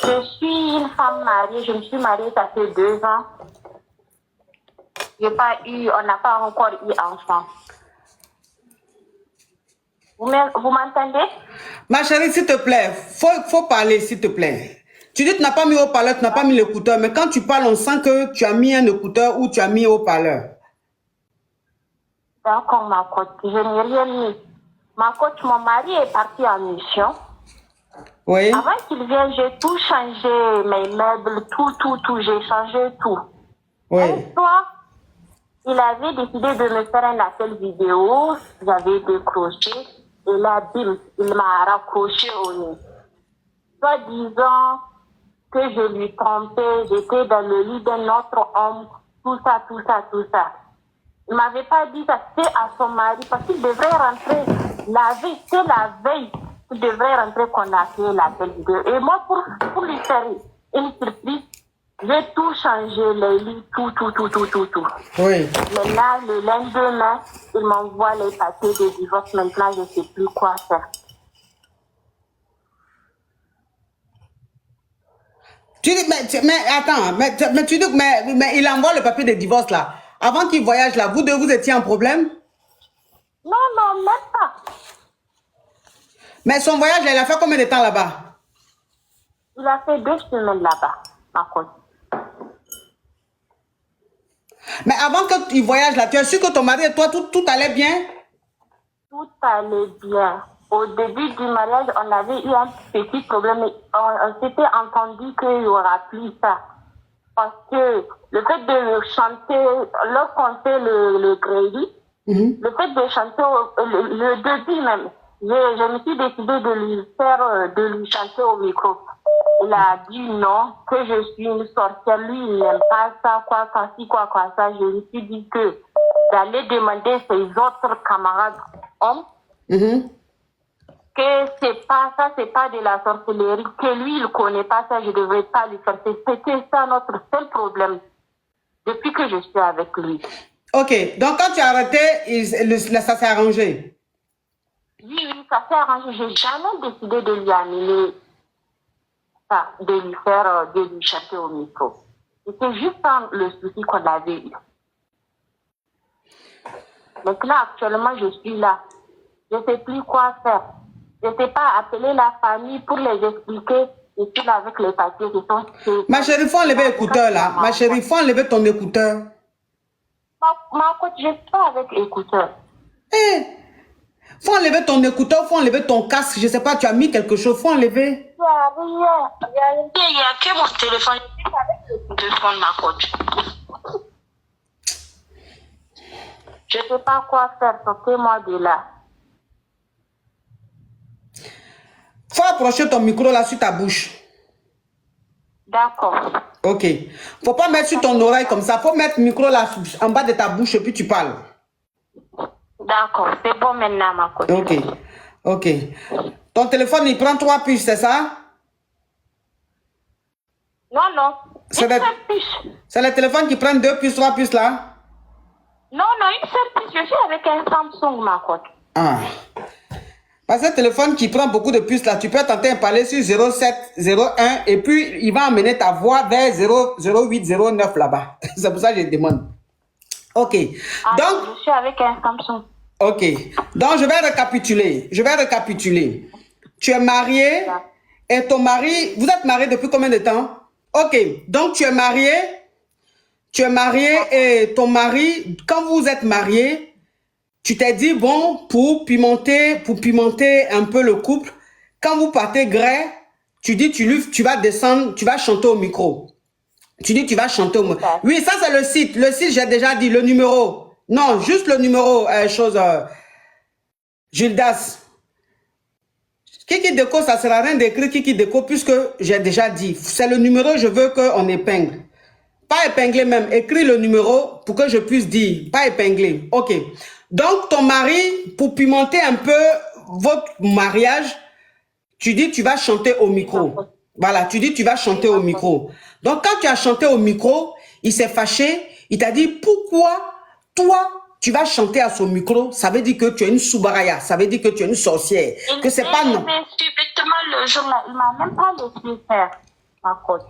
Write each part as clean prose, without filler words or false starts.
Je suis une femme mariée, je me suis mariée ça fait 2 ans. On n'a pas encore eu enfant. Vous m'entendez? Ma chérie, s'il te plaît, faut parler, s'il te plaît. Tu dis que tu n'as pas mis haut-parleur, tu n'as pas mis l'écouteur, mais quand tu parles, on sent que tu as mis un écouteur ou tu as mis haut-parleur. D'accord, ma coach, je n'ai rien mis. Ma coach, mon mari est parti en mission. Oui. Avant qu'il vienne, j'ai tout changé, mes meubles, tout, j'ai changé tout. Oui. Un soir, il avait décidé de me faire un appel vidéo, j'avais décroché, et là, bim, il m'a raccroché au nez. Soit disant que je lui trompais, j'étais dans le lit d'un autre homme, tout ça. Il ne m'avait pas dit ça, c'est à son mari, parce qu'il devrait rentrer c'est la veille, il devrait rentrer qu'on a fait l'appel vidéo. Et moi, pour lui faire une surprise, j'ai tout changé, les lits, tout. Oui. Mais là, le lendemain, il m'envoie les papiers de divorce. Maintenant, je ne sais plus quoi faire. Tu dis, mais attends, mais tu dis, mais il envoie le papier de divorce là. Avant qu'il voyage là, vous deux, vous étiez en problème? Non, même pas. Mais son voyage, il a fait combien de temps là-bas? Il a fait 2 semaines là-bas, ma coach. Mais avant qu'il voyage là, tu es sûr que ton mari et toi, tout allait bien? Tout allait bien. Au début du mariage, on avait eu un petit problème. On s'était entendu qu'il n'y aura plus ça. Parce que le fait de chanter, lorsqu'on fait le grévi, le fait de chanter, le début même, je me suis décidée de lui chanter au micro. Il a dit non, que je suis une sorcière. Lui, il n'aime pas ça, quoi ça. Je lui suis dit que d'aller demander ses autres camarades hommes que c'est pas de la sorcellerie, que lui, il connaît pas ça, je devrais pas lui faire. C'était ça notre seul problème depuis que je suis avec lui. Ok, donc quand tu as arrêté, ça s'est arrangé? Oui, ça s'est arrangé. J'ai jamais décidé de lui amener ça, de lui chanter au micro. C'était juste le souci qu'on avait eu. Maintenant, actuellement, je suis là. Je ne sais plus quoi faire. Je ne sais pas appeler la famille pour les expliquer. Je suis là avec les papiers qui sont... Ma chérie, il faut enlever l'écouteur là. Ma chérie, il faut enlever ton écouteur. Ma coach, je suis pas avec écouteur. Faut enlever ton écouteur, faut enlever ton casque. Je sais pas, tu as mis quelque chose, faut enlever. Il y a que mon téléphone. Je suis avec le téléphone, ma coach. Je ne sais pas quoi faire. Sortez-moi de là. Faut approcher ton micro là sur ta bouche. D'accord. Ok. Faut pas mettre sur ton oreille comme ça. Faut mettre le micro là en bas de ta bouche et puis tu parles. D'accord. C'est bon maintenant, ma coach. Ok. Ton téléphone, il prend 3 puces, c'est ça? Non. C'est le téléphone qui prend 2 puces, 3 puces là? Non, une seule puce. Je suis avec un Samsung, ma coach. Ah. Parce que le téléphone qui prend beaucoup de puces là, tu peux tenter un parler sur 07, 01 et puis il va emmener ta voix vers 08, 09 là-bas. C'est pour ça que je demande. Ok. Donc, je suis avec un Samsung. Ok. Donc, je vais récapituler. Tu es marié et ton mari... Vous êtes marié depuis combien de temps? Ok. Donc, tu es marié et ton mari, quand vous êtes marié, tu t'es dit, bon, pour pimenter un peu le couple, quand vous partez gré, tu dis, tu vas descendre, tu vas chanter au micro. Tu dis, tu vas chanter au micro. Oui, ça, c'est le site. Le site, j'ai déjà dit, le numéro. Non, juste le numéro, Gildas. Kiki Déco, ça sert à rien d'écrire Kiki Déco puisque j'ai déjà dit. C'est le numéro, je veux qu'on épingle. Pas épingler même, écris le numéro pour que je puisse dire. Pas épingler. Ok. Donc, ton mari, pour pimenter un peu votre mariage, tu dis tu vas chanter au micro. Voilà, tu dis tu vas chanter au micro. Donc, quand tu as chanté au micro, il s'est fâché. Il t'a dit pourquoi toi, tu vas chanter à son micro, ça veut dire que tu es une soubaraya, ça veut dire que tu es une sorcière. Que c'est pas non. Mais subitement, le jour-là, il m'a même pas laissé faire. ma coach.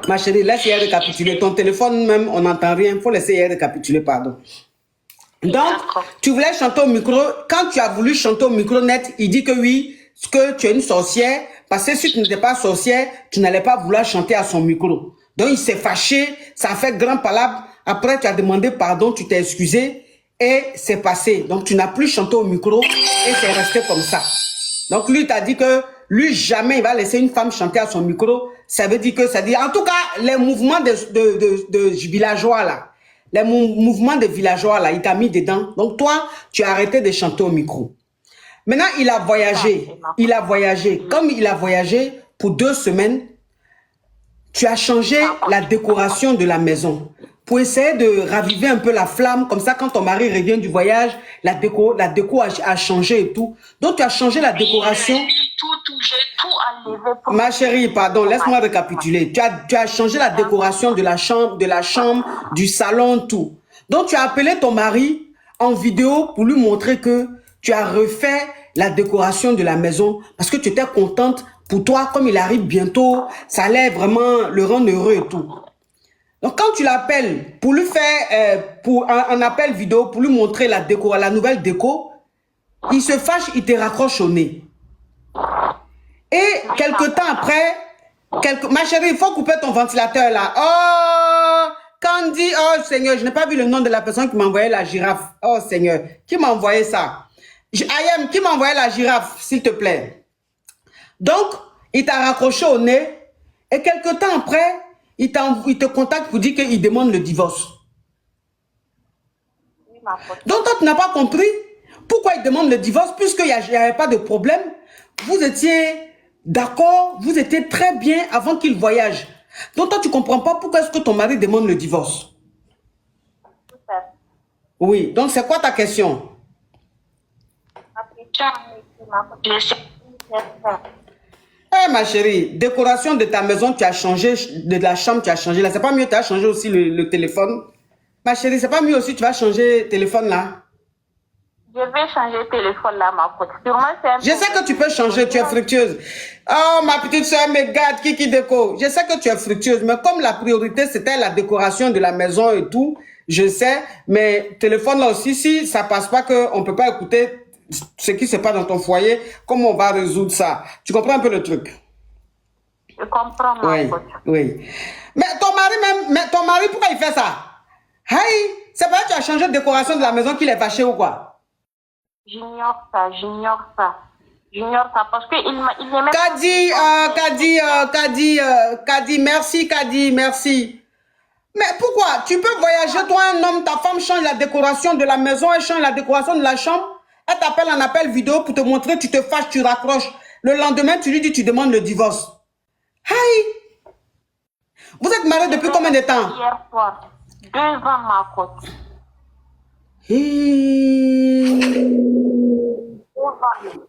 Ma chérie, laisse-y récapituler. Ton téléphone même, on n'entend rien. Il faut laisser récapituler, pardon. Donc, tu voulais chanter au micro. Quand tu as voulu chanter au micro net, il dit que oui, que tu es une sorcière. Parce que si tu n'étais pas sorcière, tu n'allais pas vouloir chanter à son micro. Donc, il s'est fâché. Ça a fait grand palabre. Après, tu as demandé pardon, tu t'es excusé. Et c'est passé. Donc, tu n'as plus chanté au micro. Et c'est resté comme ça. Donc, lui, t'a dit que lui, jamais il va laisser une femme chanter à son micro. Ça veut dire que, ça dit, en tout cas, les mouvements de villageois, là, les mouvements de villageois, là, il t'a mis dedans. Donc, toi, tu as arrêté de chanter au micro. Maintenant, il a voyagé. Il a voyagé. Comme il a voyagé pour 2 semaines, tu as changé la décoration de la maison pour essayer de raviver un peu la flamme. Comme ça, quand ton mari revient du voyage, la déco a changé et tout. Donc, tu as changé la décoration. J'ai tout enlevé. Ma chérie, pardon, laisse-moi récapituler. Tu as changé la décoration de la chambre, du salon, tout. Donc, tu as appelé ton mari en vidéo pour lui montrer que tu as refait la décoration de la maison parce que tu étais contente pour toi, comme il arrive bientôt, ça allait vraiment le rendre heureux et tout. Donc, quand tu l'appelles pour lui faire un appel vidéo pour lui montrer la nouvelle déco, il se fâche, il te raccroche au nez. Et quelque temps après, ma chérie, il faut couper ton ventilateur là. Oh, Candy, oh Seigneur, je n'ai pas vu le nom de la personne qui m'a envoyé la girafe. Oh Seigneur, qui m'a envoyé ça? Ayem, qui m'a envoyé la girafe, s'il te plaît? Donc, il t'a raccroché au nez et quelque temps après, il te contacte pour dire qu'il demande le divorce. Donc, toi, tu n'as pas compris pourquoi il demande le divorce puisqu'il n'y avait pas de problème. Vous étiez d'accord, vous étiez très bien avant qu'il voyage. Donc, toi, tu ne comprends pas pourquoi est-ce que ton mari demande le divorce. Oui, donc c'est quoi ta question? Eh ma chérie, décoration de ta maison, tu as changé, de la chambre, tu as changé. Là, c'est pas mieux, tu as changé aussi le téléphone. Ma chérie, c'est pas mieux aussi, tu vas changer le téléphone là. Je vais changer le téléphone là, ma coach. Je sais que tu peux changer, tu es fructueuse. Oh, ma petite soeur, me garde, Kiki Déco. Je sais que tu es fructueuse, mais comme la priorité, c'était la décoration de la maison et tout, je sais, mais téléphone là aussi, si ça passe pas, qu'on peut pas écouter ce qui se passe dans ton foyer, comment on va résoudre ça? Tu comprends un peu le truc? Je comprends, ma coach. Oui. Mais ton mari, pourquoi il fait ça? Hey, c'est pas que tu as changé de décoration de la maison qu'il est fâché ou quoi? J'ignore ça. J'ignore ça parce qu'il aimait... Kadi, merci Kadi, merci. Mais pourquoi? Tu peux voyager, toi un homme, ta femme change la décoration de la maison, elle change la décoration de la chambre, elle t'appelle en appel vidéo pour te montrer, tu te fâches, tu raccroches. Le lendemain, tu lui dis, tu demandes le divorce. Hey! Vous êtes mariés depuis combien de temps? Hier soir. 2 ans, ma coach. Hey. 2 ans.